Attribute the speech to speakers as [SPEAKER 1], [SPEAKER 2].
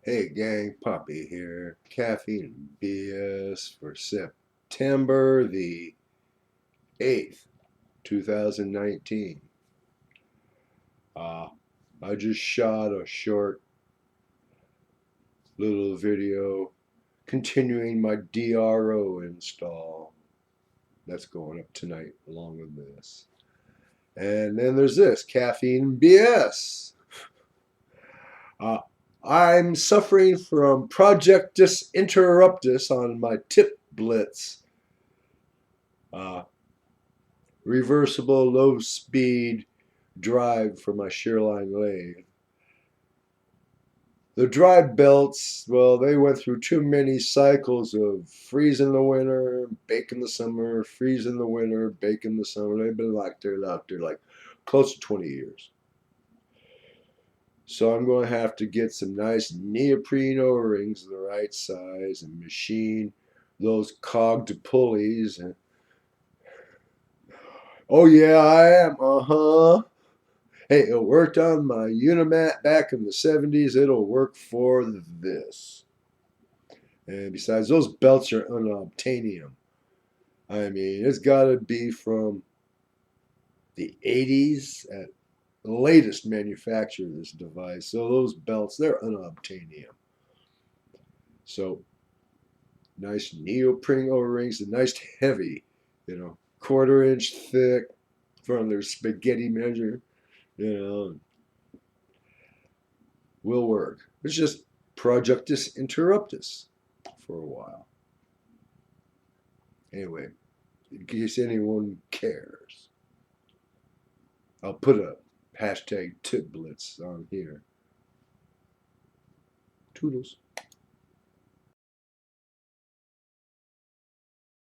[SPEAKER 1] Hey gang, Poppy here. Caffeine BS for September the 8th, 2019. Uh, I just shot a short little video continuing my DRO install. That's going up tonight along with this. And then there's this, Caffeine BS. Uh, I'm suffering from Projectus Interruptus on my tip blitz. Uh, Reversible low speed drive for my shearline lathe. The drive belts, well, they went through too many cycles of freeze in the winter, bake in the summer, freeze in the winter, bake in the summer. They've been like they're like close to 20 years. So I'm going to have to get some nice neoprene O-rings the right size and machine those cogged pulleys. And oh yeah, I am. Uh-huh. Hey, it worked on my Unimat back in the 70s. It'll work for this. And besides, those belts are unobtainium. I mean, it's got to be from the 80s at the latest manufacture of this device. So those belts, they're unobtainium. So nice neoprene O-rings, and nice heavy, quarter-inch thick from their spaghetti measure, you know, will work. It's just Projectus Interruptus for a while. Anyway, in case anyone cares, I'll put a hashtag tip blitz on here. Toodles.